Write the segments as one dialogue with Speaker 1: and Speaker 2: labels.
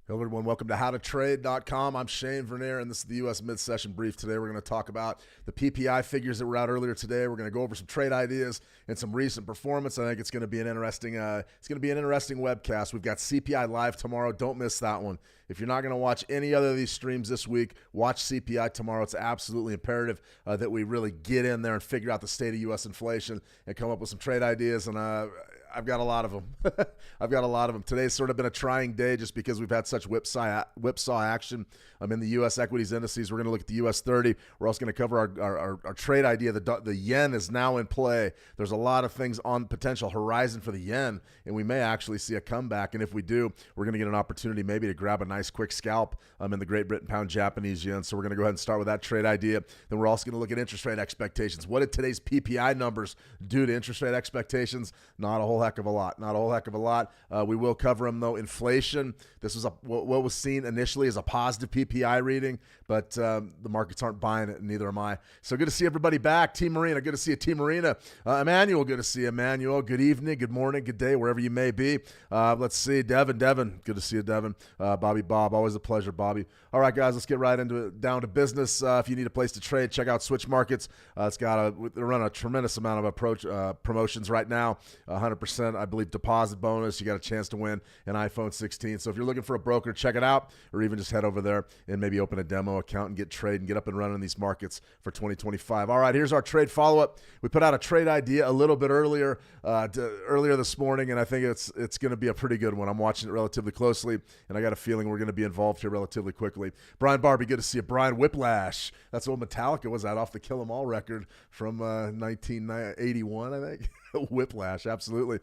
Speaker 1: Hello, everyone. Welcome to howtotrade.com. I'm Shane Vernier, and this is the U.S. mid-session brief. Today, we're going to talk about the PPI figures that were out earlier today. We're going to go over some trade ideas and some recent performance. I think it's going to be an interesting. Webcast. We've got CPI live tomorrow. Don't miss that one. If you're not going to watch any other of these streams this week, watch CPI tomorrow. It's absolutely imperative that we really get in there and figure out the state of U.S. inflation and come up with some trade ideas. And I've got a lot of them. Today's sort of been a trying day just because we've had such whipsaw action in the U.S. equities indices. We're going to look at the U.S. 30. We're also going to cover our trade idea. The yen is now in play. There's a lot of things on potential horizon for the yen, and we may actually see a comeback. And if we do, we're going to get an opportunity maybe to grab a nice quick scalp in the Great Britain pound Japanese yen. So we're going to go ahead and start with that trade idea. Then we're also going to look at interest rate expectations. What did today's PPI numbers do to interest rate expectations? Not a whole heck of a lot. We will cover them, though. Inflation, this was what was seen initially as a positive PPI reading, but the markets aren't buying it, and neither am I. So good to see everybody back. Team Marina, good to see you, Team Marina. Emmanuel, good to see you, Emmanuel. Good evening, good morning, good day, wherever you may be. Let's see, Devin, good to see you, Devin. Bobby, Bob, always a pleasure, Bobby. All right, guys, let's get right into it, down to business. If you need a place to trade, check out Switch Markets. They're running a tremendous amount of promotions right now, 100%, I believe, deposit bonus. You got a chance to win an iPhone 16. So if you're looking for a broker, check it out, or even just head over there and maybe open a demo account and get trade and get up and running in these markets for 2025. All right, here's our trade follow-up. We put out a trade idea a little bit earlier this morning, and I think it's going to be a pretty good one. I'm watching it relatively closely, and I got a feeling we're going to be involved here relatively quickly. Brian Barbie, good to see you. Brian Whiplash, that's what Metallica was at off the Kill 'Em All record from 1981, I think. Whiplash, absolutely.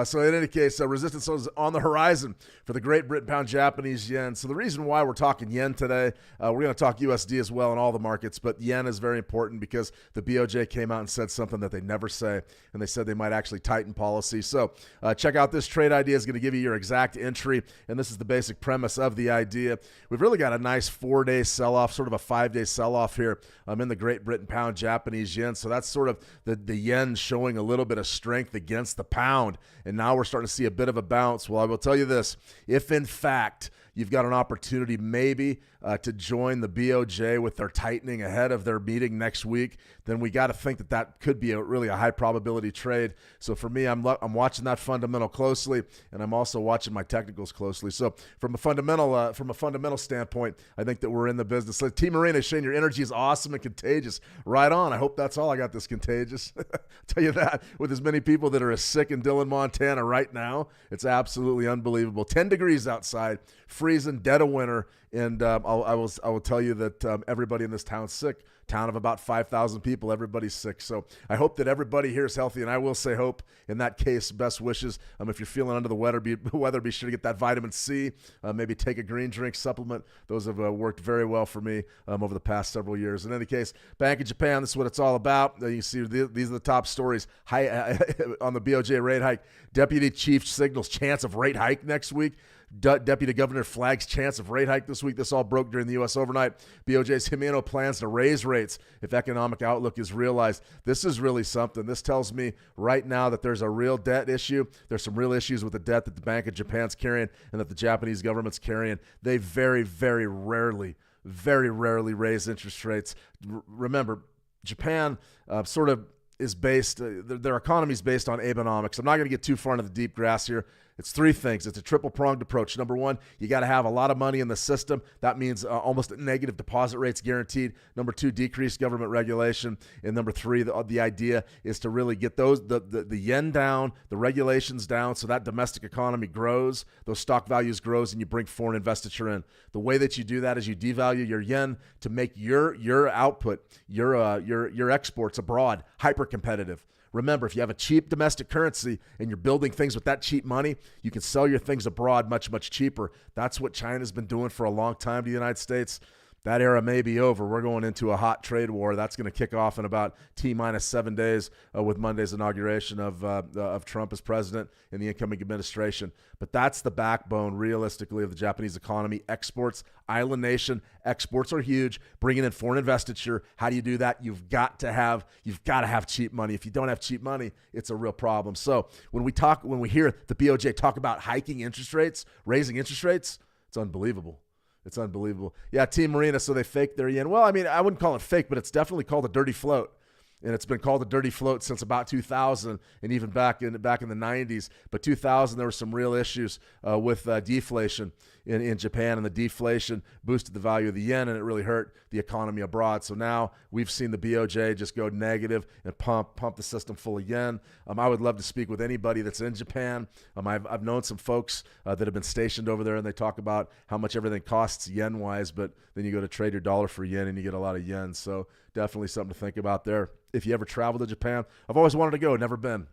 Speaker 1: So in any case, resistance is on the horizon for the Great Britain pound Japanese yen. So the reason why we're talking yen today, we're going to talk USD as well in all the markets, but yen is very important because the BOJ came out and said something that they never say, and they said they might actually tighten policy. So check out this trade idea. Is going to give you your exact entry, and this is the basic premise of the idea. We've really got a nice 4-day sell-off, sort of a 5-day sell-off here in the Great Britain pound Japanese yen. So that's sort of the yen showing a little bit of strength against the pound, and now we're starting to see a bit of a bounce. Well, I will tell you this, if in fact you've got an opportunity maybe to join the BOJ with their tightening ahead of their meeting next week, then we got to think that could be really a high probability trade. So for me, I'm watching that fundamental closely, and I'm also watching my technicals closely. So from a fundamental standpoint, I think that we're in the business. So Team Marina, Shane, your energy is awesome and contagious. Right on. I hope that's all I got this contagious. I'll tell you that, with as many people that are as sick in Dillon, Montana right now, it's absolutely unbelievable. 10 degrees outside, freezing, dead of winter, and I will tell you that everybody in this town's sick. Town of about 5,000 people, everybody's sick. So I hope that everybody here is healthy, and I will say hope. In that case, best wishes. If you're feeling under the weather, be sure to get that vitamin C. Maybe take a green drink supplement. Those have worked very well for me over the past several years. In any case, Bank of Japan, this is what it's all about. You see, these are the top stories. On the BOJ rate hike, Deputy Chief signals chance of rate hike next week. Deputy Governor flags chance of rate hike this week. This all broke during the U.S. overnight. BOJ's Jimeno plans to raise rates if economic outlook is realized. This is really something. This tells me right now that there's a real debt issue. There's some real issues with the debt that the Bank of Japan's carrying and that the Japanese government's carrying. They very, very rarely raise interest rates. Remember, Japan sort of is based, their economy is based on Abenomics. I'm not going to get too far into the deep grass here. It's three things. It's a triple-pronged approach. Number one, you got to have a lot of money in the system. That means almost negative deposit rates guaranteed. Number two, decreased government regulation. And number three, the idea is to really get the yen down, the regulations down, so that domestic economy grows, those stock values grows, and you bring foreign investiture in. The way that you do that is you devalue your yen to make your output, your exports abroad hyper-competitive. Remember, if you have a cheap domestic currency and you're building things with that cheap money, you can sell your things abroad much, much cheaper. That's what China's been doing for a long time to the United States. That era may be over. We're going into a hot trade war. That's going to kick off in about T-minus 7 days with Monday's inauguration of Trump as president and the incoming administration. But that's the backbone, realistically, of the Japanese economy. Exports, island nation, exports are huge. Bringing in foreign investiture. How do you do that? You've got to have cheap money. If you don't have cheap money, it's a real problem. So when we hear the BOJ talk about hiking interest rates, raising interest rates, It's unbelievable. It's unbelievable. Yeah, Team Marina, so they faked their yen. Well, I mean, I wouldn't call it fake, but it's definitely called a dirty float. And it's been called a dirty float since about 2000 and even back in the 90s. But 2000, there were some real issues with deflation in Japan, and the deflation boosted the value of the yen, and it really hurt the economy abroad. So now we've seen the BOJ just go negative and pump the system full of yen. I would love to speak with anybody that's in Japan. I've known some folks that have been stationed over there, and they talk about how much everything costs yen-wise, but then you go to trade your dollar for yen, and you get a lot of yen. So definitely something to think about there. If you ever travel to Japan, I've always wanted to go, never been.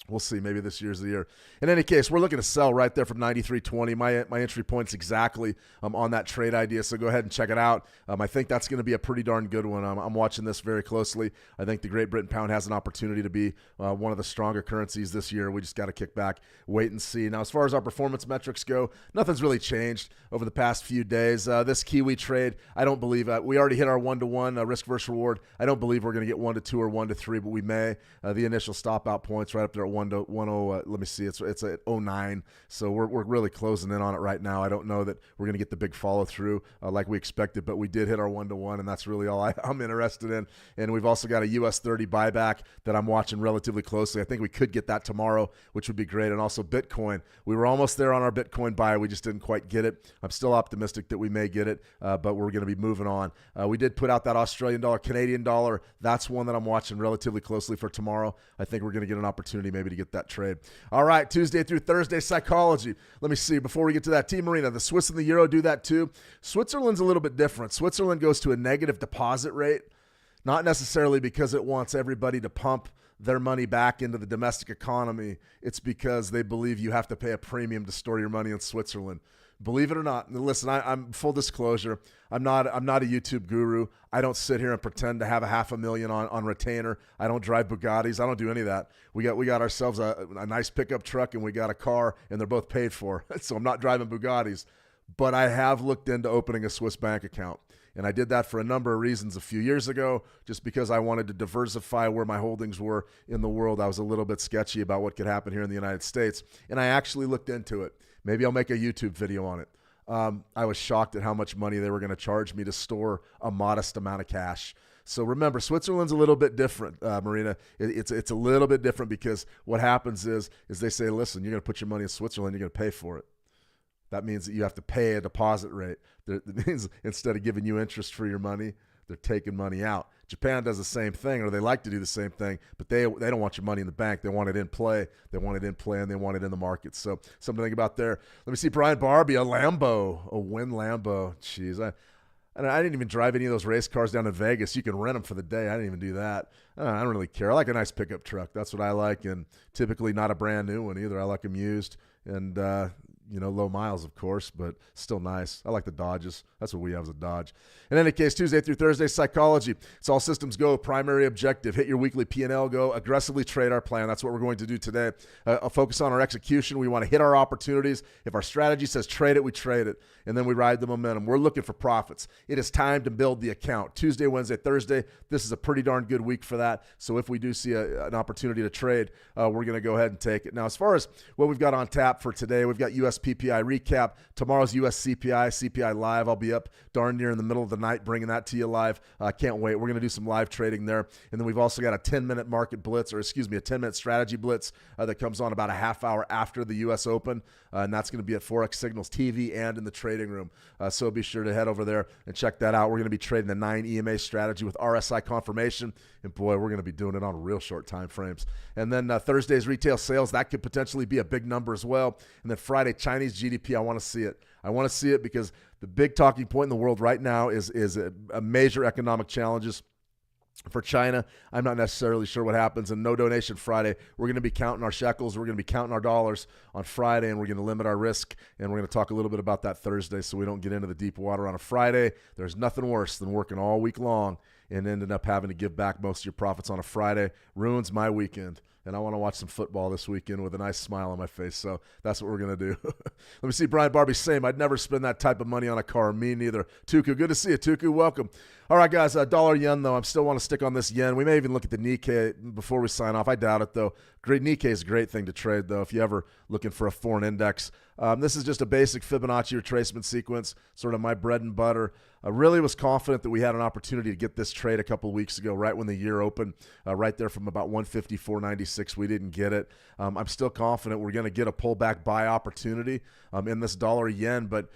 Speaker 1: We'll see. Maybe this year's the year. In any case, we're looking to sell right there from 93.20. My entry point's exactly on that trade idea, so go ahead and check it out. I think that's going to be a pretty darn good one. I'm watching this very closely. I think the Great Britain pound has an opportunity to be one of the stronger currencies this year. We just got to kick back, wait and see. Now, as far as our performance metrics go, nothing's really changed over the past few days. This Kiwi trade, I don't believe we already hit our 1-to-1 risk versus reward. I don't believe we're going to get 1-to-2 or 1-to-3, but we may. The initial stop out points right up there at 1-to-10. Let me see. It's at 09. So we're really closing in on it right now. I don't know that we're going to get the big follow through like we expected, but we did hit our 1-to-1, and that's really all I'm interested in. And we've also got a US 30 buyback that I'm watching relatively closely. I think we could get that tomorrow, which would be great. And also Bitcoin. We were almost there on our Bitcoin buy. We just didn't quite get it. I'm still optimistic that we may get it, but we're going to be moving on. We did put out that Australian dollar, Canadian dollar. That's one that I'm watching relatively closely for tomorrow. I think we're going to get an opportunity maybe to get that trade. All right, Tuesday through Thursday, psychology. Let me see. Before we get to that, Team Marina, the Swiss and the Euro do that too. Switzerland's a little bit different. Switzerland goes to a negative deposit rate, not necessarily because it wants everybody to pump their money back into the domestic economy. It's because they believe you have to pay a premium to store your money in Switzerland. Believe it or not, listen, I'm full disclosure. I'm not a YouTube guru. I don't sit here and pretend to have $500,000 on retainer. I don't drive Bugattis. I don't do any of that. We got ourselves a nice pickup truck, and we got a car, and they're both paid for. So I'm not driving Bugattis. But I have looked into opening a Swiss bank account. And I did that for a number of reasons a few years ago, just because I wanted to diversify where my holdings were in the world. I was a little bit sketchy about what could happen here in the United States. And I actually looked into it. Maybe I'll make a YouTube video on it. I was shocked at how much money they were going to charge me to store a modest amount of cash. So remember, Switzerland's a little bit different, Marina. It's a little bit different because what happens is they say, listen, you're going to put your money in Switzerland, you're going to pay for it. That means that you have to pay a deposit rate. That means instead of giving you interest for your money, they're taking money out. Japan does the same thing, or they like to do the same thing, but they don't want your money in the bank. They want it in play. They want it in play, and they want it in the market. So something to think about there. Let me see, Brian Barbie, a Win Lambo. Jeez, I didn't even drive any of those race cars down in Vegas. You can rent them for the day. I didn't even do that. I don't really care. I like a nice pickup truck. That's what I like, and typically not a brand new one either. I like them used, and low miles, of course, but still nice. I like the Dodges. That's what we have as a Dodge. In any case, Tuesday through Thursday, psychology. It's all systems go. Primary objective, hit your weekly P&L, go aggressively trade our plan. That's what we're going to do today. I'll focus on our execution. We want to hit our opportunities. If our strategy says trade it, we trade it, and then we ride the momentum. We're looking for profits. It is time to build the account. Tuesday, Wednesday, Thursday, this is a pretty darn good week for that. So if we do see an opportunity to trade, we're going to go ahead and take it. Now, as far as what we've got on tap for today, we've got US PPI recap. Tomorrow's US CPI Live. I'll be up darn near in the middle of the night bringing that to you live. Can't wait. We're going to do some live trading there. And then we've also got a 10-minute market blitz, a 10-minute strategy blitz that comes on about a half hour after the US Open. And that's going to be at Forex Signals TV and in the trading room. So be sure to head over there and check that out. We're going to be trading the 9 EMA strategy with RSI confirmation. And boy, we're going to be doing it on real short time frames. And then Thursday's retail sales, that could potentially be a big number as well. And then Friday, Chinese GDP, I want to see it. I want to see it because the big talking point in the world right now is a major economic challenges. For China, I'm not necessarily sure what happens. And No Donation Friday, we're going to be counting our shekels. We're going to be counting our dollars on Friday, and we're going to limit our risk. And we're going to talk a little bit about that Thursday so we don't get into the deep water on a Friday. There's nothing worse than working all week long and ending up having to give back most of your profits on a Friday. Ruins my weekend. And I want to watch some football this weekend with a nice smile on my face. So that's what we're going to do. Let me see Brian Barbie, same. I'd never spend that type of money on a car. Me neither. Tuku, good to see you, Tuku. Welcome. All right, guys, dollar yen, though. I still want to stick on this yen. We may even look at the Nikkei before we sign off. I doubt it, though. Nikkei is a great thing to trade, though, if you're ever looking for a foreign index. This is just a basic Fibonacci retracement sequence, sort of my bread and butter. I really was confident that we had an opportunity to get this trade a couple weeks ago, right when the year opened, right there from about 154.96. We didn't get it. I'm still confident we're going to get a pullback buy opportunity in this dollar yen, but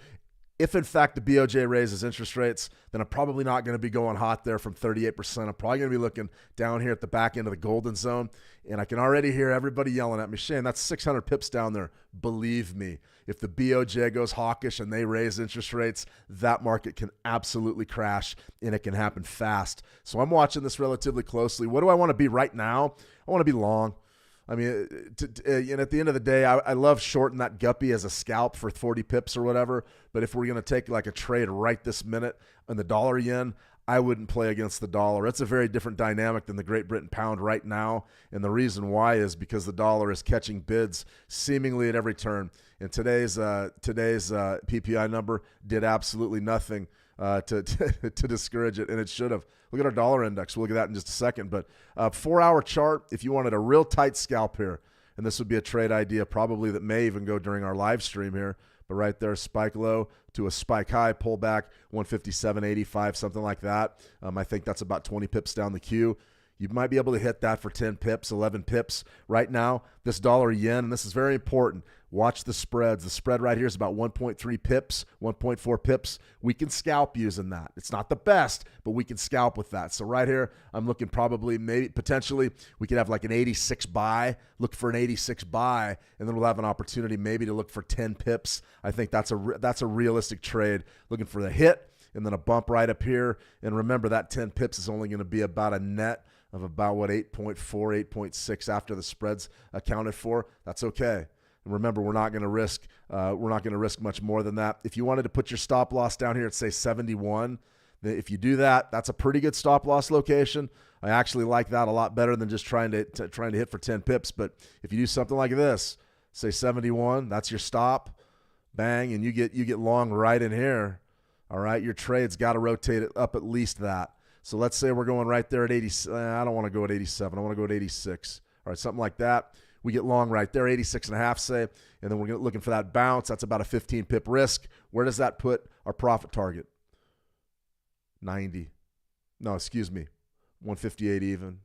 Speaker 1: if, in fact, the BOJ raises interest rates, then I'm probably not going to be going hot there from 38%. I'm probably going to be looking down here at the back end of the golden zone, and I can already hear everybody yelling at me, Shane, that's 600 pips down there. Believe me, if the BOJ goes hawkish and they raise interest rates, that market can absolutely crash, and it can happen fast. So I'm watching this relatively closely. What do I want to be right now? I want to be long. I mean, at the end of the day, I love shorting that guppy as a scalp for 40 pips or whatever. But if we're going to take like a trade right this minute on the dollar yen, I wouldn't play against the dollar. It's a very different dynamic than the Great Britain pound right now. And the reason why is because the dollar is catching bids seemingly at every turn. And today's PPI number did absolutely nothing to discourage it, and it should have. Look at our dollar index. We'll look at that in just a second. But 4-hour chart, if you wanted a real tight scalp here, and this would be a trade idea probably that may even go during our live stream here, but right there, spike low to a spike high, pullback, 157.85, something like that. I think that's about 20 pips down the queue. You might be able to hit that for 10 pips, 11 pips. Right now, this dollar yen, and this is very important, watch the spreads. The spread right here is about 1.3 pips, 1.4 pips. We can scalp using that. It's not the best, but we can scalp with that. So right here, I'm looking probably, maybe, potentially, we could have like an 86 buy, look for an 86 buy, and then we'll have an opportunity maybe to look for 10 pips. I think that's a realistic trade, looking for the hit and then a bump right up here. And remember, that 10 pips is only going to be about a net of about, 8.4, 8.6 after the spreads accounted for. That's okay. And remember, we're not going to risk much more than that. If you wanted to put your stop loss down here at, say, 71, if you do that, that's a pretty good stop loss location. I actually like that a lot better than just trying to hit for 10 pips. But if you do something like this, say 71, that's your stop, bang, and you get long right in here. All right, your trade's got to rotate it up at least that. So let's say we're going right there at 80. I don't want to go at 87. I want to go at 86. All right, something like that. We get long right there, 86.5, say, and then we're looking for that bounce. That's about a 15 pip risk. Where does that put our profit target? 90. No, excuse me, 158 even.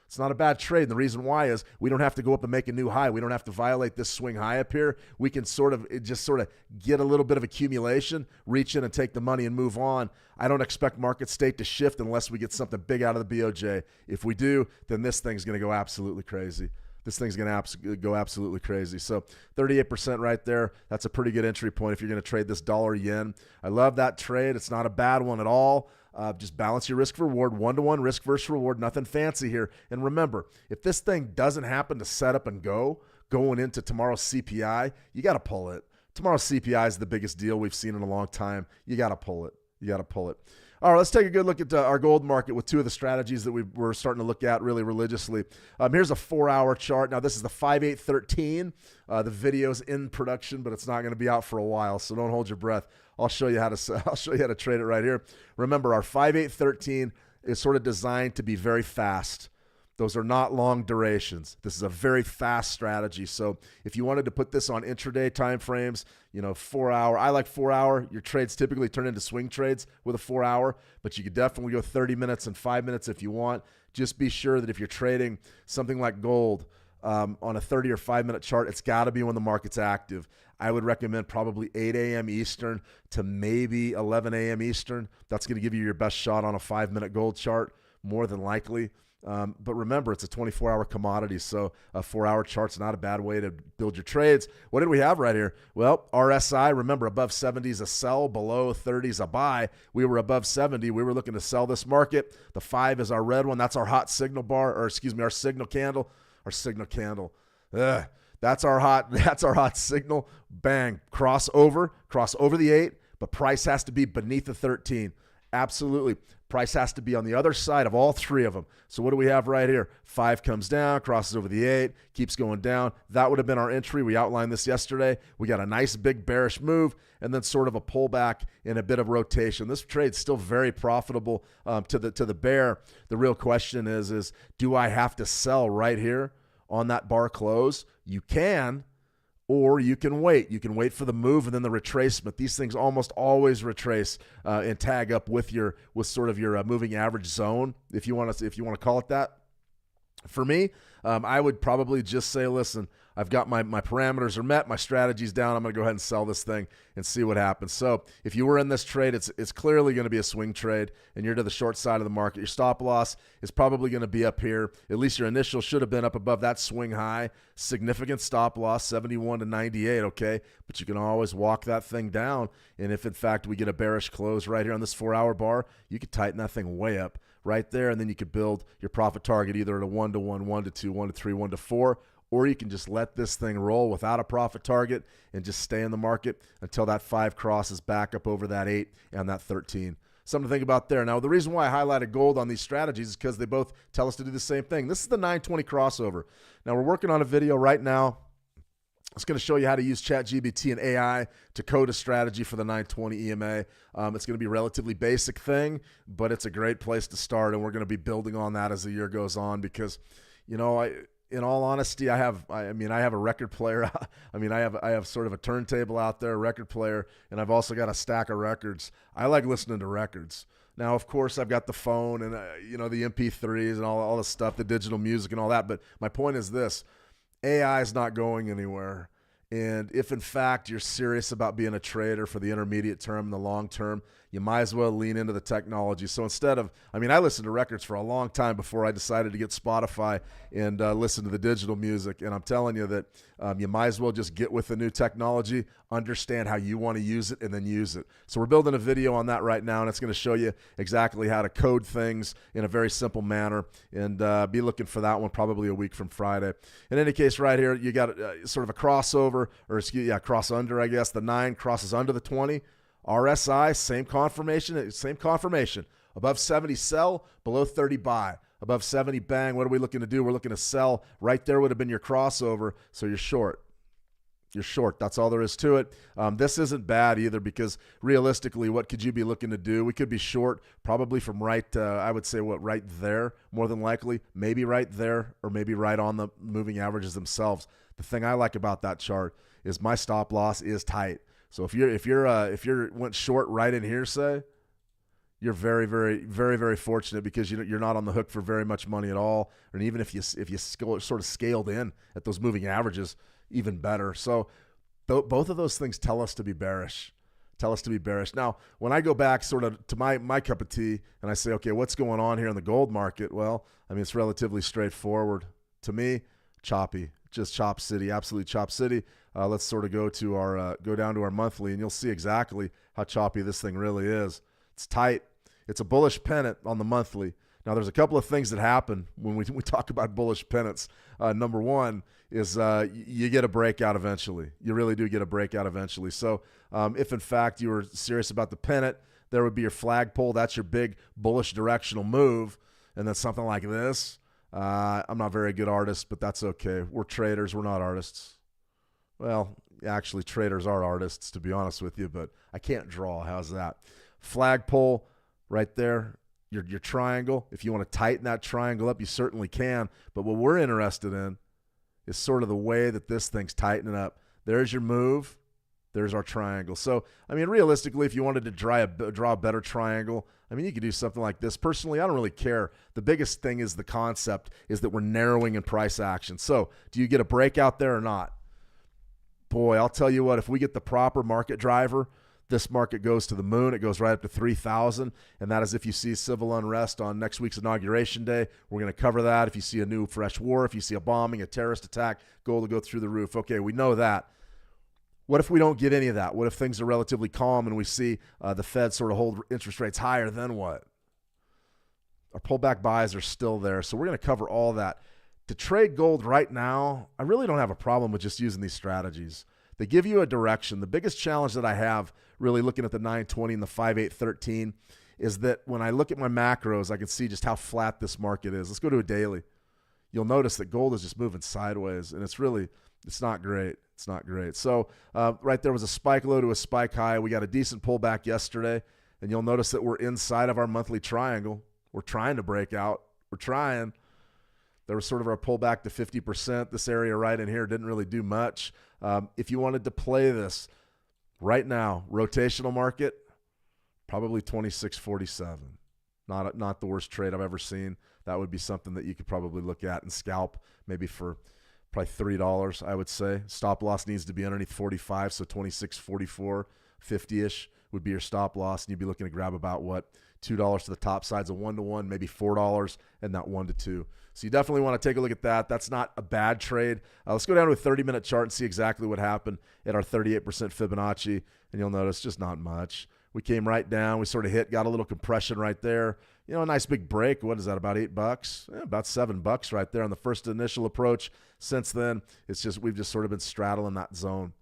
Speaker 1: It's not a bad trade. And the reason why is we don't have to go up and make a new high. We don't have to violate this swing high up here. We can sort of get a little bit of accumulation, reach in and take the money and move on. I don't expect market state to shift unless we get something big out of the BOJ. If we do, then this thing's going to go absolutely crazy. This thing's going to go absolutely crazy. So 38% right there. That's a pretty good entry point if you're going to trade this dollar yen. I love that trade. It's not a bad one at all. Just balance your risk reward, 1-to-1 risk versus reward, nothing fancy here. And remember, if this thing doesn't happen to set up and going into tomorrow's CPI, you got to pull it. Tomorrow's CPI is the biggest deal we've seen in a long time. You got to pull it. You got to pull it. All right, let's take a good look at our gold market with two of the strategies that we're starting to look at really religiously. Here's a 4-hour chart. Now, this is the 5/8/13. The video's in production, but it's not going to be out for a while, so don't hold your breath. I'll show you how to trade it right here. Remember, our 5/8/13 is sort of designed to be very fast. Those are not long durations. This is a very fast strategy. So if you wanted to put this on intraday time frames, 4-hour. I like 4-hour. Your trades typically turn into swing trades with a 4-hour, but you could definitely go 30 minutes and 5 minutes if you want. Just be sure that if you're trading something like gold on a 30 or 5-minute chart, it's got to be when the market's active. I would recommend probably 8 a.m. Eastern to maybe 11 a.m. Eastern. That's going to give you your best shot on a 5-minute gold chart, more than likely. But remember, it's a 24-hour commodity, so a 4-hour chart's not a bad way to build your trades. What did we have right here? Well, RSI, remember, above 70 is a sell, below 30 is a buy. We were above 70. We were looking to sell this market. The 5 is our red one. That's our hot signal bar, or excuse me, our signal candle. Our signal candle. That's our hot signal. Bang, cross over the 8, but price has to be beneath the 13. Absolutely. Price has to be on the other side of all three of them. So what do we have right here? 5 comes down, crosses over the 8, keeps going down. That would have been our entry. We outlined this yesterday. We got a nice big bearish move and then sort of a pullback and a bit of rotation. This trade's still very profitable to the bear. The real question is do I have to sell right here on that bar close? You can, or you can wait. You can wait for the move and then the retracement. These things almost always retrace and tag up with sort of your moving average zone, if you want to call it that. For me, I would probably just say, listen, I've got my parameters are met, my strategy's down. I'm going to go ahead and sell this thing and see what happens. So if you were in this trade, it's clearly going to be a swing trade, and you're to the short side of the market. Your stop loss is probably going to be up here. At least your initial should have been up above that swing high. Significant stop loss, 71 to 98, okay? But you can always walk that thing down, and if, in fact, we get a bearish close right here on this 4-hour bar, you could tighten that thing way up right there, and then you could build your profit target either at a 1 to 1, 1 to 2, 1 to 3, 1 to 4, or you can just let this thing roll without a profit target and just stay in the market until that 5 crosses back up over that 8 and that 13. Something to think about there. Now, the reason why I highlighted gold on these strategies is because they both tell us to do the same thing. This is the 920 crossover. Now, we're working on a video right now. It's going to show you how to use ChatGPT and AI to code a strategy for the 920 EMA. It's going to be a relatively basic thing, but it's a great place to start, and we're going to be building on that as the year goes on because, in all honesty, I have a record player. I have sort of a turntable out there, a record player, and I've also got a stack of records. I like listening to records. Now, of course, I've got the phone and, the MP3s and all the stuff, the digital music and all that, but my point is this. AI is not going anywhere. And if, in fact, you're serious about being a trader for the intermediate term and the long term, you might as well lean into the technology. So instead of, I listened to records for a long time before I decided to get Spotify and listen to the digital music. And I'm telling you that you might as well just get with the new technology, understand how you want to use it, and then use it. So we're building a video on that right now, and it's going to show you exactly how to code things in a very simple manner. And be looking for that one probably a week from Friday. In any case, right here, you got sort of a crossover, cross under, I guess. The 9 crosses under the 20. RSI, same confirmation. Above 70, sell. Below 30, buy. Above 70, bang. What are we looking to do? We're looking to sell. Right there would have been your crossover, so you're short. You're short. That's all there is to it. This isn't bad either because realistically, what could you be looking to do? We could be short probably from right, I would say, right there, more than likely. Maybe right there or maybe right on the moving averages themselves. The thing I like about that chart is my stop loss is tight. So if you're went short right in here, say, you're very, very, very, very fortunate because you're not on the hook for very much money at all. And even if you sort of scaled in at those moving averages, even better. So both of those things tell us to be bearish. Now, when I go back sort of to my cup of tea and I say, okay, what's going on here in the gold market? Well, it's relatively straightforward. To me, choppy. Just chop city, absolute chop city. Let's sort of go down to our monthly, and you'll see exactly how choppy this thing really is. It's tight. It's a bullish pennant on the monthly. Now, there's a couple of things that happen when we talk about bullish pennants. Number one is you get a breakout eventually. You really do get a breakout eventually. So if, in fact, you were serious about the pennant, there would be your flagpole. That's your big bullish directional move. And then something like this. I'm not a very good artist, but that's okay. We're traders. We're not artists. Well, actually, traders are artists, to be honest with you, but I can't draw. How's that? Flagpole right there, your triangle. If you want to tighten that triangle up, you certainly can. But what we're interested in is sort of the way that this thing's tightening up. There's your move. There's our triangle. So, realistically, if you wanted to draw a better triangle, you could do something like this. Personally, I don't really care. The biggest thing is the concept is that we're narrowing in price action. So, do you get a breakout there or not? Boy, I'll tell you what, if we get the proper market driver, this market goes to the moon. It goes right up to 3,000, and that is if you see civil unrest on next week's Inauguration Day. We're going to cover that. If you see a new fresh war, if you see a bombing, a terrorist attack, gold will go through the roof. Okay, we know that. What if we don't get any of that? What if things are relatively calm and we see the Fed sort of hold interest rates higher? Then what? Our pullback buys are still there, so we're going to cover all that. To trade gold right now, I really don't have a problem with just using these strategies. They give you a direction. The biggest challenge that I have really looking at the 920 and the 5813 is that when I look at my macros, I can see just how flat this market is. Let's go to a daily. You'll notice that gold is just moving sideways, and it's not great. It's not great. So right there was a spike low to a spike high. We got a decent pullback yesterday, and you'll notice that we're inside of our monthly triangle. We're trying to break out. We're trying. There was sort of a pullback to 50%. This area right in here didn't really do much. If you wanted to play this right now, rotational market, probably 26.47. Not the worst trade I've ever seen. That would be something that you could probably look at and scalp, maybe for probably $3, I would say. Stop loss needs to be underneath 45, so 26.44, 50-ish would be your stop loss, and you'd be looking to grab about, what, $2 to the top sides, a 1-to-1, maybe $4, and that 1-to-2. So you definitely want to take a look at that. That's not a bad trade. Let's go down to a 30-minute chart and see exactly what happened at our 38% Fibonacci, and you'll notice just not much. We came right down. We sort of got a little compression right there. A nice big break. What is that, about $8? About $7 right there on the first initial approach. Since then, we've just sort of been straddling that zone.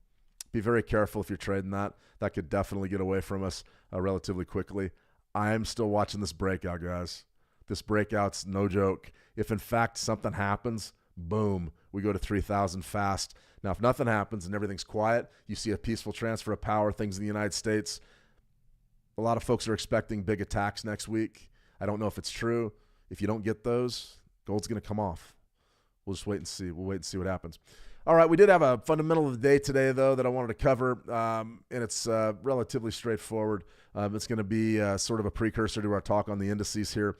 Speaker 1: Be very careful if you're trading that. That could definitely get away from us relatively quickly. I'm still watching this breakout, guys. This breakout's no joke. If, in fact, something happens, boom, we go to 3,000 fast. Now, if nothing happens and everything's quiet, you see a peaceful transfer of power, things in the United States. A lot of folks are expecting big attacks next week. I don't know if it's true. If you don't get those, gold's going to come off. We'll just wait and see. We'll wait and see what happens. All right, we did have a fundamental of the day today, though, that I wanted to cover, and it's relatively straightforward. It's going to be sort of a precursor to our talk on the indices here.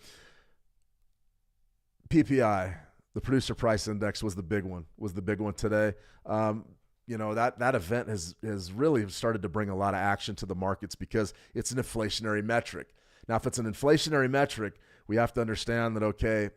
Speaker 1: PPI, the producer price index, was the big one today. That event has really started to bring a lot of action to the markets because it's an inflationary metric. Now, if it's an inflationary metric, we have to understand that, okay,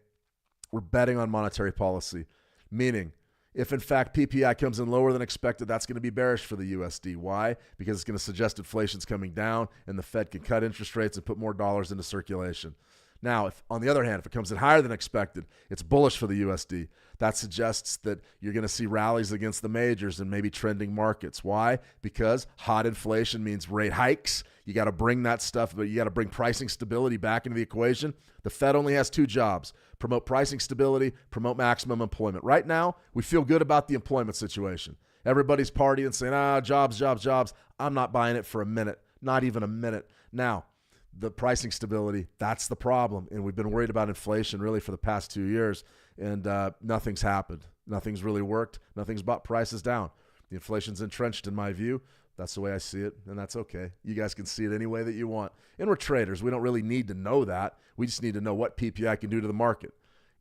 Speaker 1: we're betting on monetary policy, meaning if, in fact, PPI comes in lower than expected, that's going to be bearish for the USD. Why? Because it's going to suggest inflation's coming down and the Fed can cut interest rates and put more dollars into circulation. Now, on the other hand, if it comes in higher than expected, it's bullish for the USD. That suggests that you're going to see rallies against the majors and maybe trending markets. Why? Because hot inflation means rate hikes. You got to bring that stuff, but you got to bring pricing stability back into the equation. The Fed only has two jobs: promote pricing stability, promote maximum employment. Right now, we feel good about the employment situation. Everybody's partying, saying, jobs, jobs, jobs. I'm not buying it for a minute, not even a minute. Now, the pricing stability, that's the problem. And we've been worried about inflation really for the past 2 years, and nothing's happened. Nothing's really worked. Nothing's brought prices down. The inflation's entrenched in my view. That's the way I see it, and that's okay. You guys can see it any way that you want. And we're traders. We don't really need to know that. We just need to know what PPI can do to the market.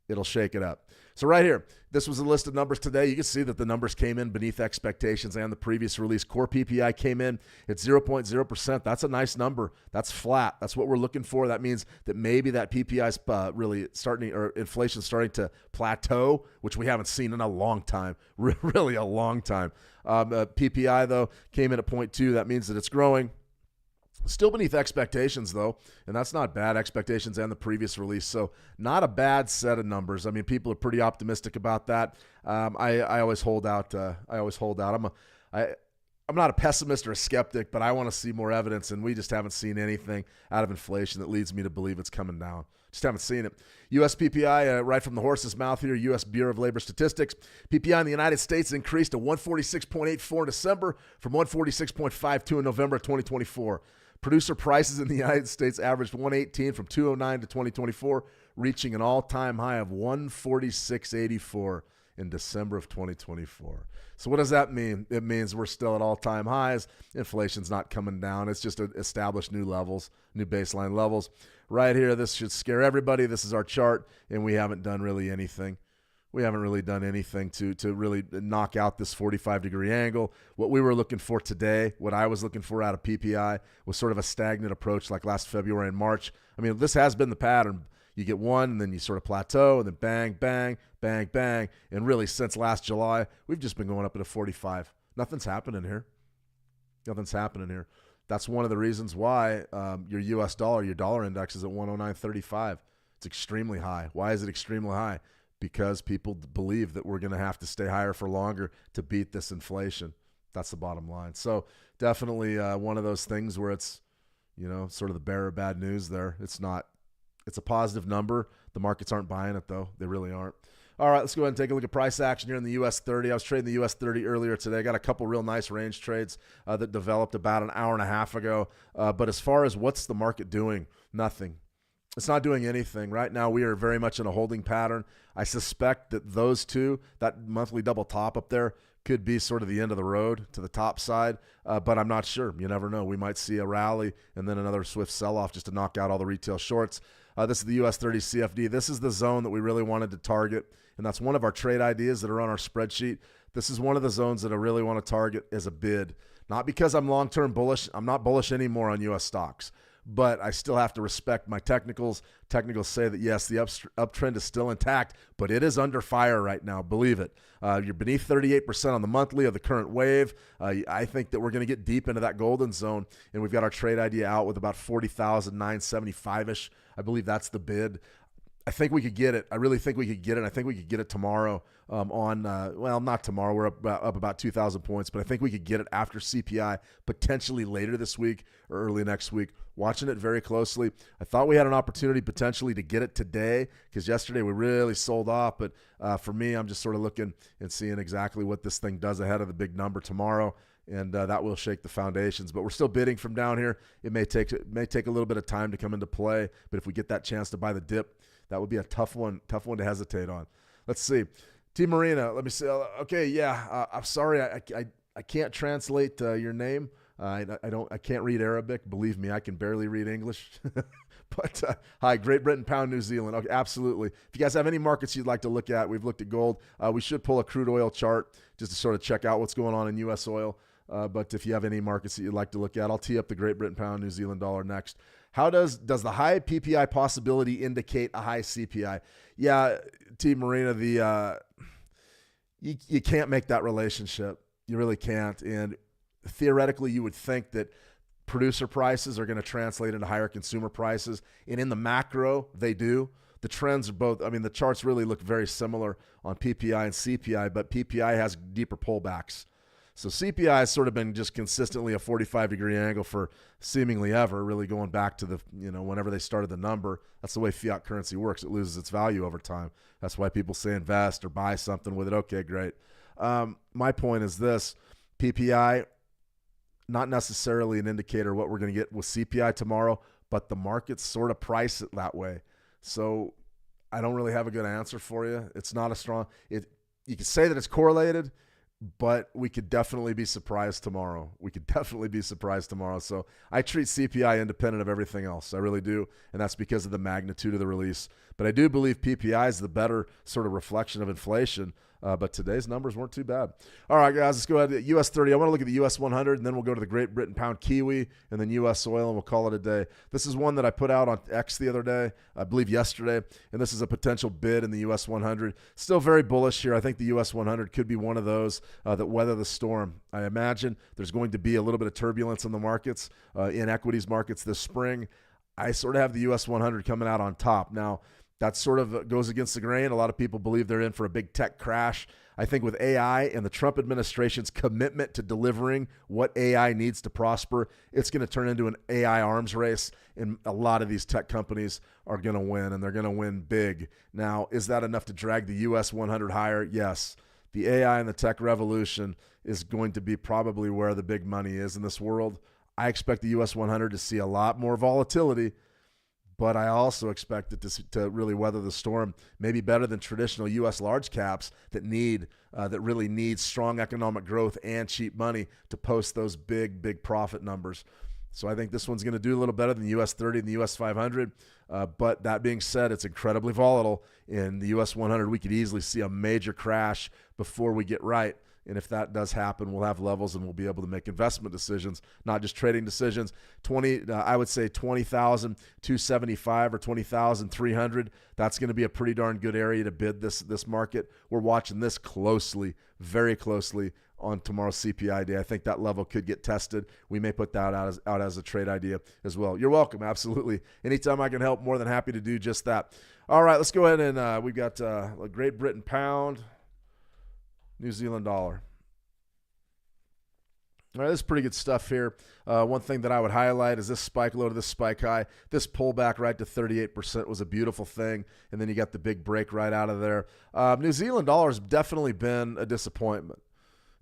Speaker 1: It'll shake it up. So right here, this was a list of numbers today. You can see that the numbers came in beneath expectations and the previous release. Core PPI came in at 0.0%. That's a nice number. That's flat. That's what we're looking for. That means that maybe that PPI is really starting, or inflation starting to plateau, which we haven't seen in a long time, really a long time. PPI, though, came in at 0.2. That means that it's growing. Still beneath expectations, though, and that's not bad. Expectations and the previous release, so not a bad set of numbers. I mean, people are pretty optimistic about that. I always hold out. I'm not a pessimist or a skeptic, but I want to see more evidence, and we just haven't seen anything out of inflation that leads me to believe it's coming down. Just haven't seen it. U.S. PPI, right from the horse's mouth here, U.S. Bureau of Labor Statistics. PPI in the United States increased to 146.84 in December from 146.52 in November of 2024. Producer prices in the United States averaged 118 from 209 to 2024, reaching an all-time high of 146.84 in December of 2024. So what does that mean? It means we're still at all-time highs. Inflation's not coming down. It's just established new levels, new baseline levels. Right here, this should scare everybody. This is our chart, and we haven't done really anything. We haven't really done anything to really knock out this 45-degree angle. What we were looking for today, what I was looking for out of PPI, was sort of a stagnant approach like last February and March. I mean, this has been the pattern. You get one, and then you sort of plateau, and then bang, bang, bang, bang. And really, since last July, we've just been going up at a 45. Nothing's happening here. Nothing's happening here. That's one of the reasons why your U.S. dollar, your dollar index is at 109.35. It's extremely high. Why is it extremely high? Because people believe that we're going to have to stay higher for longer to beat this inflation. That's the bottom line. So definitely one of those things where it's, sort of the bearer of bad news there. It's not. It's a positive number. The markets aren't buying it, though. They really aren't. All right, let's go ahead and take a look at price action here in the U.S. 30. I was trading the U.S. 30 earlier today. I got a couple real nice range trades that developed about an hour and a half ago. But as far as what's the market doing, nothing. It's not doing anything. Right now, we are very much in a holding pattern. I suspect that those two, that monthly double top up there, could be sort of the end of the road to the top side, but I'm not sure. You never know. We might see a rally and then another swift sell-off just to knock out all the retail shorts. This is the US 30 CFD. This is the zone that we really wanted to target, and that's one of our trade ideas that are on our spreadsheet. This is one of the zones that I really want to target as a bid. Not because I'm long-term bullish. I'm not bullish anymore on U.S. stocks, but I still have to respect my technicals. Technicals say that, yes, the uptrend is still intact, but it is under fire right now. Believe it. You're beneath 38% on the monthly of the current wave. I think that we're going to get deep into that golden zone, and we've got our trade idea out with about 40,975-ish. I believe that's the bid. I think we could get it. I really think we could get it. I think we could get it tomorrow well, not tomorrow. We're up about 2,000 points, but I think we could get it after CPI, potentially later this week or early next week. Watching it very closely. I thought we had an opportunity potentially to get it today because yesterday we really sold off, but for me, I'm just sort of looking and seeing exactly what this thing does ahead of the big number tomorrow, and that will shake the foundations. But we're still bidding from down here. It may take a little bit of time to come into play, but if we get that chance to buy the dip, that would be a tough one to hesitate on. Let's see. T. Marina, let me say, okay, yeah, I'm sorry, I can't translate your name. I can't read Arabic. Believe me, I can barely read English. But hi, Great Britain, Pound, New Zealand. Okay, absolutely. If you guys have any markets you'd like to look at, we've looked at gold. We should pull a crude oil chart just to sort of check out what's going on in U.S. oil. But if you have any markets that you'd like to look at, I'll tee up the Great Britain, Pound, New Zealand dollar next. How does the high PPI possibility indicate a high CPI? Yeah, T. Marina, you can't make that relationship. You really can't. And theoretically, you would think that producer prices are going to translate into higher consumer prices. And in the macro, they do. The trends are both, the charts really look very similar on PPI and CPI, but PPI has deeper pullbacks. So CPI has sort of been just consistently a 45-degree angle for seemingly ever, really going back to whenever they started the number. That's the way fiat currency works. It loses its value over time. That's why people say invest or buy something with it. Okay, great. My point is this. PPI, not necessarily an indicator of what we're going to get with CPI tomorrow, but the markets sort of price it that way. So I don't really have a good answer for you. It's not a strong – you could say that it's correlated, but we could definitely be surprised tomorrow. So I treat CPI independent of everything else. I really do, and that's because of the magnitude of the release. But I do believe PPI is the better sort of reflection of inflation. But today's numbers weren't too bad. All right, guys, let's go ahead to US 30. I want to look at the US 100, and then we'll go to the Great Britain Pound Kiwi, and then US oil, and we'll call it a day. This is one that I put out on X the other day, I believe yesterday, and this is a potential bid in the US 100. Still very bullish here. I think the US 100 could be one of those that weather the storm. I imagine there's going to be a little bit of turbulence in the markets, in equities markets this spring. I sort of have the US 100 coming out on top. Now, that sort of goes against the grain. A lot of people believe they're in for a big tech crash. I think with AI and the Trump administration's commitment to delivering what AI needs to prosper, it's going to turn into an AI arms race, and a lot of these tech companies are going to win, and they're going to win big. Now, is that enough to drag the US 100 higher? Yes. The AI and the tech revolution is going to be probably where the big money is in this world. I expect the US 100 to see a lot more volatility, but I also expect it to really weather the storm, maybe better than traditional U.S. large caps that really need strong economic growth and cheap money to post those big profit numbers. So I think this one's going to do a little better than the U.S. 30 and the U.S. 500. But that being said, it's incredibly volatile. In the U.S. 100, we could easily see a major crash before we get right. And if that does happen, we'll have levels and we'll be able to make investment decisions, not just trading decisions. I would say 20,275 or 20,300. That's going to be a pretty darn good area to bid this market. We're watching this closely, very closely on tomorrow's CPI day. I think that level could get tested. We may put that out as a trade idea as well. You're welcome, absolutely. Anytime I can help, more than happy to do just that. All right, let's go ahead and we've got Great Britain Pound, New Zealand dollar. All right, this is pretty good stuff here. One thing that I would highlight is this spike low to this spike high. This pullback right to 38% was a beautiful thing, and then you got the big break right out of there. New Zealand dollar has definitely been a disappointment.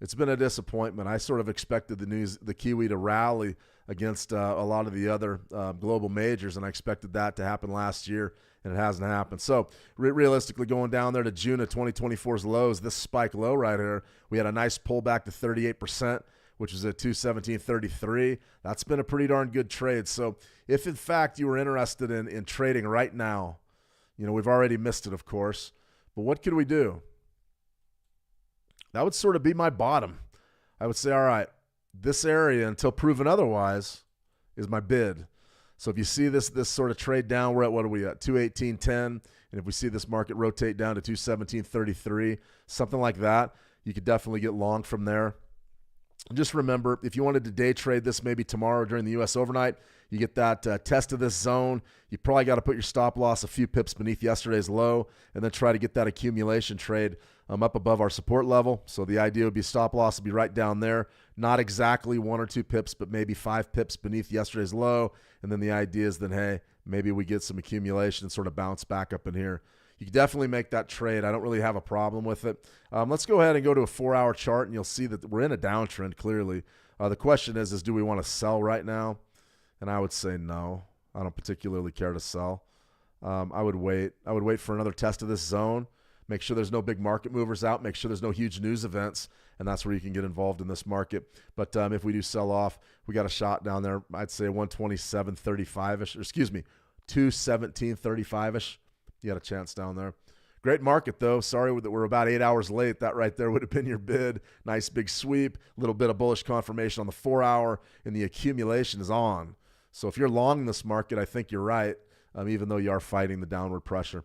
Speaker 1: It's been a disappointment. I sort of expected the Kiwi to rally against a lot of the other global majors, and I expected that to happen last year, and it hasn't happened. So realistically, going down there to June of 2024's lows, this spike low right here, we had a nice pullback to 38%, which is at 217.33. That's been a pretty darn good trade. So if, in fact, you were interested in trading right now, we've already missed it, of course, but what could we do? That would sort of be my bottom. I would say, all right, this area, until proven otherwise, is my bid. So if you see this sort of trade down, we're at, what are we at, 218.10, and if we see this market rotate down to 217.33, something like that, you could definitely get long from there. Just remember, if you wanted to day trade this maybe tomorrow during the U.S. overnight, you get that test of this zone. You probably got to put your stop loss a few pips beneath yesterday's low and then try to get that accumulation trade up above our support level. So the idea would be stop loss would be right down there, not exactly 1 or 2 pips, but maybe 5 pips beneath yesterday's low. And then the idea is then, hey, maybe we get some accumulation and sort of bounce back up in here. You can definitely make that trade. I don't really have a problem with it. Let's go ahead and go to a 4-hour chart, and you'll see that we're in a downtrend clearly. The question is do we want to sell right now? And I would say no. I don't particularly care to sell. I would wait. I would wait for another test of this zone. Make sure there's no big market movers out. Make sure there's no huge news events, and that's where you can get involved in this market. But if we do sell off, we got a shot down there. I'd say 127.35-ish, or excuse me, 217.35-ish. You had a chance down there. Great market, though. Sorry that we're about 8 hours late. That right there would have been your bid. Nice big sweep, a little bit of bullish confirmation on the 4-hour, and the accumulation is on. So if you're long this market, I think you're right, even though you are fighting the downward pressure.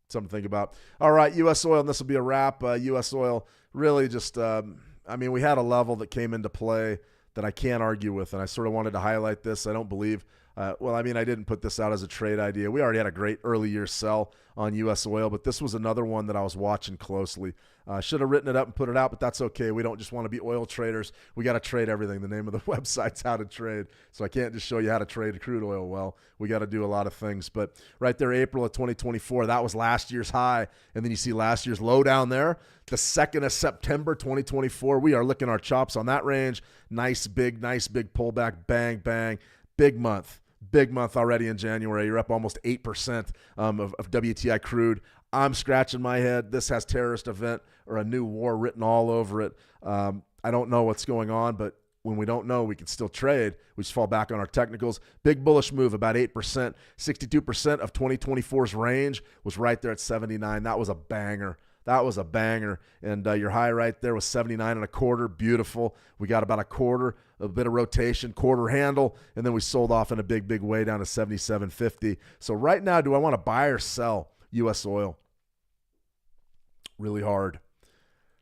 Speaker 1: Something to think about. All right, U.S. oil, and this will be a wrap. U.S. oil really just, we had a level that came into play that I can't argue with, and I sort of wanted to highlight this. I don't believe I didn't put this out as a trade idea. We already had a great early year sell on U.S. oil, but this was another one that I was watching closely. Should have written it up and put it out, but that's okay. We don't just want to be oil traders. We got to trade everything. The name of the website's How to Trade, so I can't just show you how to trade crude oil well. We got to do a lot of things. But right there, April of 2024, that was last year's high, and then you see last year's low down there. The 2nd of September 2024, we are licking our chops on that range. Nice big pullback, bang, bang. Big month already in January. You're up almost 8% of WTI crude. I'm scratching my head. This has terrorist event or a new war written all over it. I don't know what's going on, but when we don't know, we can still trade. We just fall back on our technicals. Big bullish move, about 8%. 62% of 2024's range was right there at 79. That was a banger. And your high right there was 79.25. Beautiful. We got about a quarter, a bit of rotation, quarter handle, and then we sold off in a big way down to 77.50. So right now, do I want to buy or sell U.S. oil? Really hard.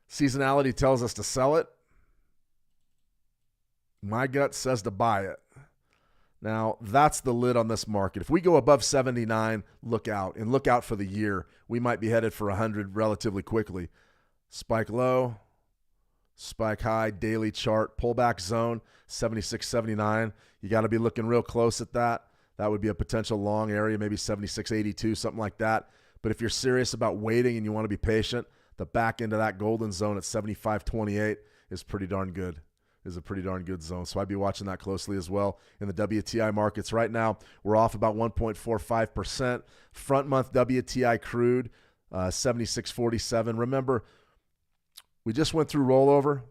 Speaker 1: Seasonality tells us to sell it. My gut says to buy it. Now, that's the lid on this market. If we go above 79, look out. And look out for the year. We might be headed for 100 relatively quickly. Spike low, spike high, daily chart, pullback zone, 76.79. You got to be looking real close at that. That would be a potential long area, maybe 76.82, something like that. But if you're serious about waiting and you want to be patient, the back end of that golden zone at 75.28 is pretty darn good. Is a pretty darn good zone. So I'd be watching that closely as well. In the WTI markets right now, we're off about 1.45%. Front month WTI crude, 76.47. Remember, we just went through rollover,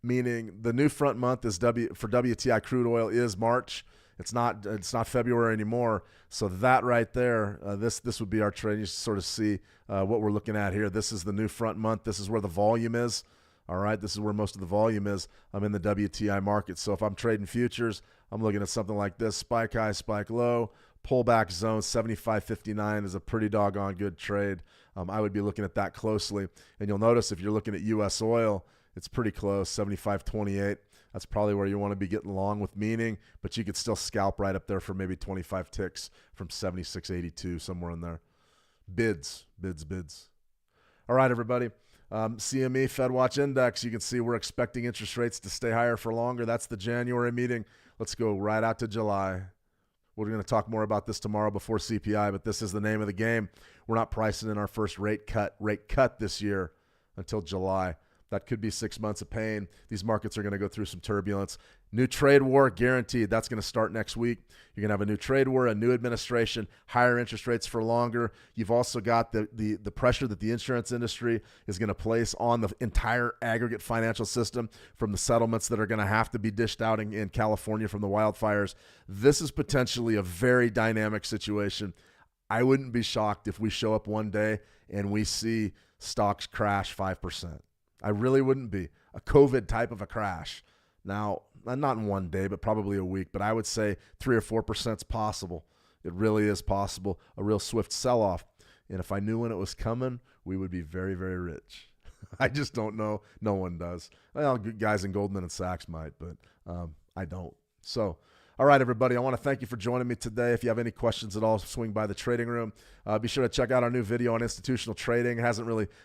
Speaker 1: meaning the new front month is for WTI crude oil is March. It's not February anymore. So that right there, this would be our trade. You sort of see what we're looking at here. This is the new front month. This is where the volume is. All right, this is where most of the volume is. I'm in the WTI market. So if I'm trading futures, I'm looking at something like this. Spike high, spike low, pullback zone, 75.59 is a pretty doggone good trade. I would be looking at that closely. And you'll notice if you're looking at U.S. oil, it's pretty close, 75.28. That's probably where you want to be getting long with meaning, but you could still scalp right up there for maybe 25 ticks from 76.82, somewhere in there. Bids. All right, everybody. CME FedWatch Index, you can see we're expecting interest rates to stay higher for longer. That's the January meeting. Let's go right out to July. We're going to talk more about this tomorrow before CPI, but this is the name of the game. We're not pricing in our first rate cut this year until July. That could be 6 months of pain. These markets are going to go through some turbulence. New trade war guaranteed. That's going to start next week. You're going to have a new trade war, a new administration, higher interest rates for longer. You've also got the pressure that the insurance industry is going to place on the entire aggregate financial system from the settlements that are going to have to be dished out in California from the wildfires. This is potentially a very dynamic situation. I wouldn't be shocked if we show up one day and we see stocks crash 5%. I really wouldn't be. A COVID type of a crash. Now, not in one day, but probably a week. But I would say 3 or 4% is possible. It really is possible. A real swift sell-off. And if I knew when it was coming, we would be very, very rich. I just don't know. No one does. Well, guys in Goldman and Sachs might, but I don't. So, all right, everybody, I want to thank you for joining me today. If you have any questions at all, swing by the trading room. Be sure to check out our new video on institutional trading.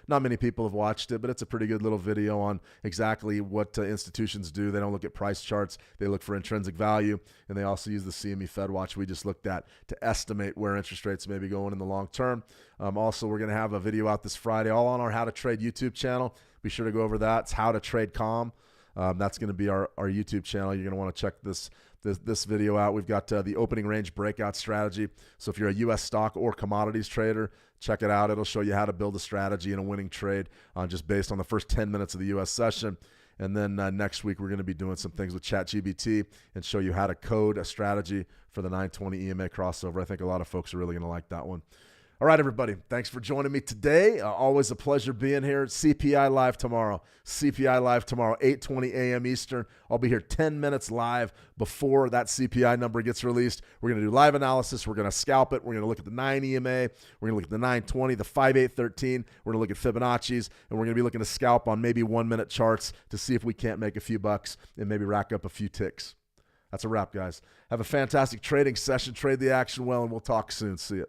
Speaker 1: Not many people have watched it, but it's a pretty good little video on exactly what institutions do. They don't look at price charts. They look for intrinsic value, and they also use the CME Fed Watch we just looked at to estimate where interest rates may be going in the long term. Also, we're going to have a video out this Friday, all on our How to Trade YouTube channel. Be sure to go over that. It's How to Trade Calm. That's going to be our YouTube channel. You're going to want to check this video out. We've got the opening range breakout strategy. So if you're a U.S. stock or commodities trader, check it out. It'll show you how to build a strategy and a winning trade just based on the first 10 minutes of the U.S. session. And then next week, we're going to be doing some things with ChatGPT and show you how to code a strategy for the 920 EMA crossover. I think a lot of folks are really going to like that one. All right, everybody. Thanks for joining me today. Always a pleasure being here. CPI Live tomorrow. CPI Live tomorrow, 8:20 a.m. Eastern. I'll be here 10 minutes live before that CPI number gets released. We're going to do live analysis. We're going to scalp it. We're going to look at the 9 EMA. We're going to look at the 920, the 5813. We're going to look at Fibonacci's, and we're going to be looking to scalp on maybe 1-minute charts to see if we can't make a few bucks and maybe rack up a few ticks. That's a wrap, guys. Have a fantastic trading session. Trade the action well, and we'll talk soon. See you.